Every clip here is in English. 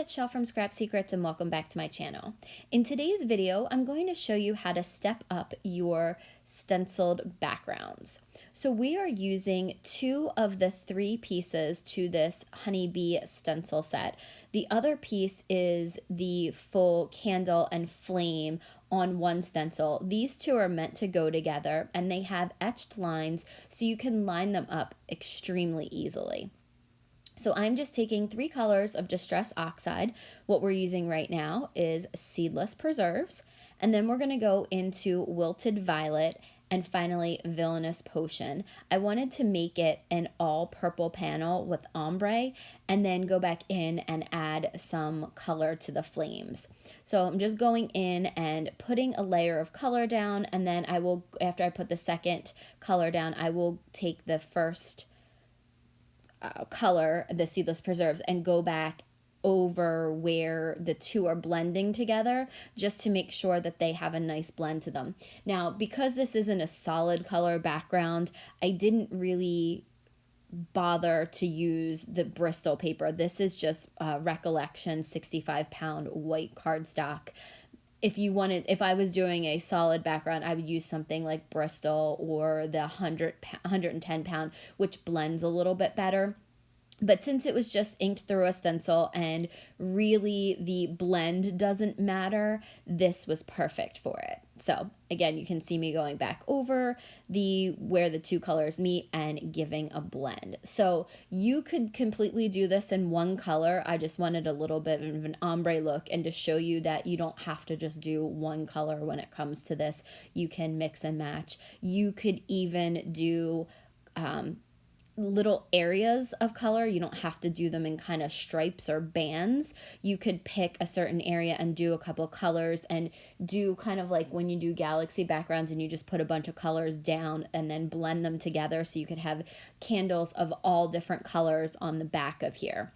it's Shell from Scrap Secrets and welcome back to my channel. In today's video, I'm going to show you how to step up your stenciled backgrounds. So we are using 2 of the 3 pieces to this honeybee stencil set. The other piece is the full candle and flame on one stencil. These 2 are meant to go together and they have etched lines so you can line them up extremely easily. So I'm just taking 3 colors of Distress Oxide. What we're using right now is Seedless Preserves, and then we're gonna go into Wilted Violet and finally Villainous Potion. I wanted to make it an all purple panel with ombre and then go back in and add some color to the flames. So I'm just going in and putting a layer of color down, and then I will, after I put the second color down, I will take the first color, the Seedless Preserves, and go back over where the 2 are blending together just to make sure that they have a nice blend to them. Now, because this isn't a solid color background, I didn't really bother to use the Bristol paper. This is just Recollection 65-pound white cardstock. If I was doing a solid background, I would use something like Bristol or the 110 pound, which blends a little bit better. But since it was just inked through a stencil and really the blend doesn't matter, this was perfect for it. So again, you can see me going back over where the 2 colors meet and giving a blend. So you could completely do this in one color. I just wanted a little bit of an ombre look and to show you that you don't have to just do one color when it comes to this. You can mix and match. You could even do little areas of color. You don't have to do them in kind of stripes or bands. You could pick a certain area and do a couple colors and do kind of like when you do galaxy backgrounds and you just put a bunch of colors down and then blend them together, so you could have candles of all different colors on the back of here.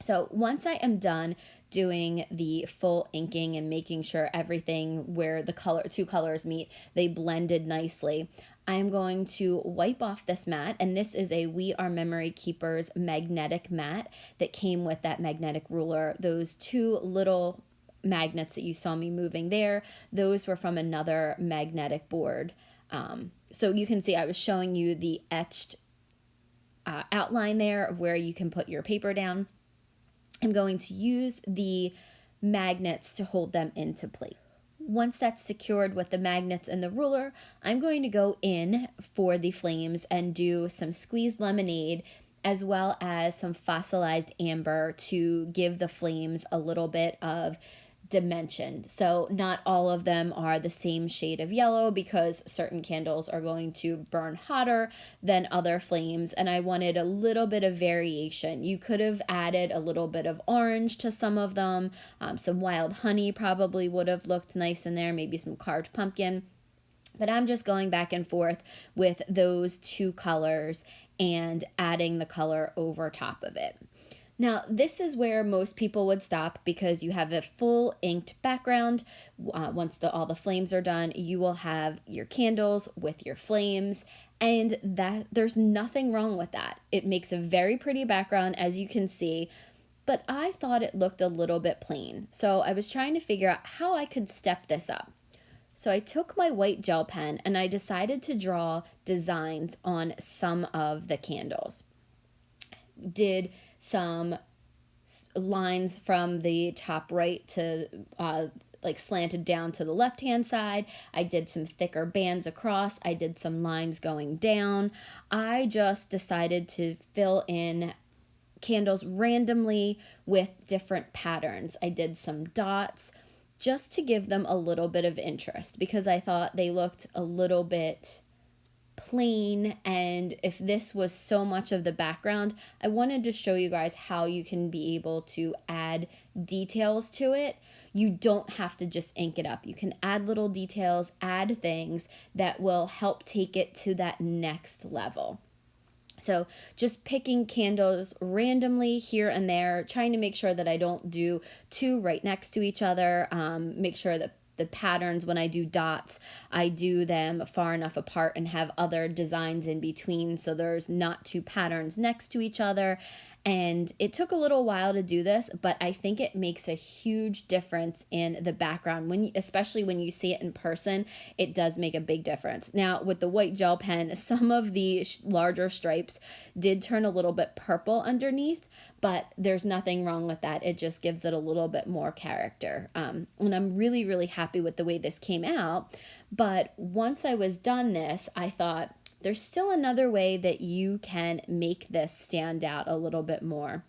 So once I am done doing the full inking and making sure everything where the 2 colors meet, they blended nicely, I am going to wipe off this mat, and this is a We Are Memory Keepers magnetic mat that came with that magnetic ruler. Those 2 little magnets that you saw me moving there, those were from another magnetic board. So you can see I was showing you the etched outline there of where you can put your paper down. I'm going to use the magnets to hold them into place. Once that's secured with the magnets and the ruler, I'm going to go in for the flames and do some squeezed lemonade as well as some fossilized amber to give the flames a little bit of dimension. So not all of them are the same shade of yellow because certain candles are going to burn hotter than other flames, and I wanted a little bit of variation. You could have added a little bit of orange to some of them. Some wild honey probably would have looked nice in there, maybe some carved pumpkin. But I'm just going back and forth with those 2 colors and adding the color over top of it. Now, this is where most people would stop because you have a full inked background. Once all the flames are done, you will have your candles with your flames, and there's nothing wrong with that. It makes a very pretty background, as you can see, but I thought it looked a little bit plain. So I was trying to figure out how I could step this up. So I took my white gel pen and I decided to draw designs on some of the candles. Did some lines from the top right to like slanted down to the left hand side. I did some thicker bands across. I did some lines going down. I just decided to fill in candles randomly with different patterns. I did some dots just to give them a little bit of interest because I thought they looked a little bit plain, and if this was so much of the background, I wanted to show you guys how you can be able to add details to it. You don't have to just ink it up. You can add little details, add things that will help take it to that next level. So just picking candles randomly here and there, trying to make sure that I don't do 2 right next to each other, make sure that the patterns, when I do dots, I do them far enough apart and have other designs in between so there's not 2 patterns next to each other. And it took a little while to do this, but I think it makes a huge difference in the background. Especially when you see it in person, it does make a big difference. Now, with the white gel pen, some of the larger stripes did turn a little bit purple underneath, but there's nothing wrong with that. It just gives it a little bit more character. And I'm really, really happy with the way this came out. But once I was done this, I thought, there's still another way that you can make this stand out a little bit more.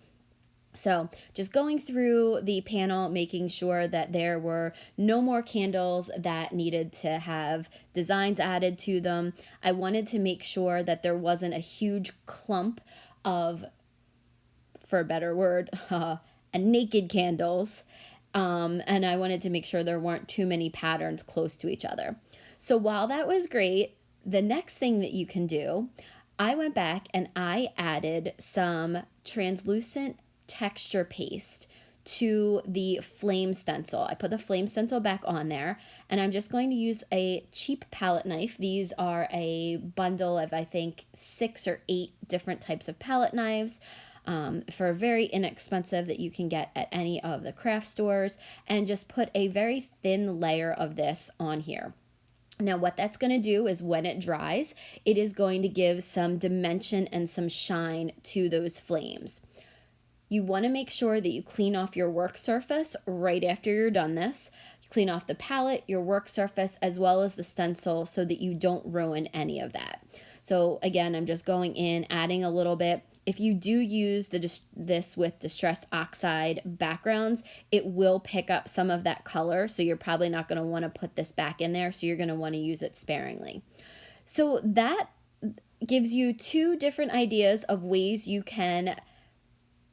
So just going through the panel, making sure that there were no more candles that needed to have designs added to them. I wanted to make sure that there wasn't a huge clump of, for a better word, naked candles. And I wanted to make sure there weren't too many patterns close to each other. So while that was great, the next thing that you can do, I went back and I added some translucent texture paste to the flame stencil. I put the flame stencil back on there, and I'm just going to use a cheap palette knife. These are a bundle of, I think, 6 or 8 different types of palette knives. For very inexpensive, that you can get at any of the craft stores, and just put a very thin layer of this on here. Now, what that's going to do is when it dries, it is going to give some dimension and some shine to those flames. You want to make sure that you clean off your work surface right after you're done this. Clean off the palette, your work surface, as well as the stencil, so that you don't ruin any of that. So again, I'm just going in, adding a little bit. If you do use this with Distress Oxide backgrounds, it will pick up some of that color, so you're probably not going to want to put this back in there, so you're going to want to use it sparingly. So that gives you 2 different ideas of ways you can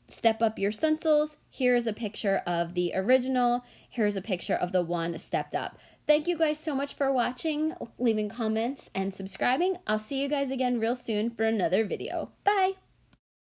step up your stencils. Here's a picture of the original. Here's a picture of the one stepped up. Thank you guys so much for watching, leaving comments, and subscribing. I'll see you guys again real soon for another video. Bye!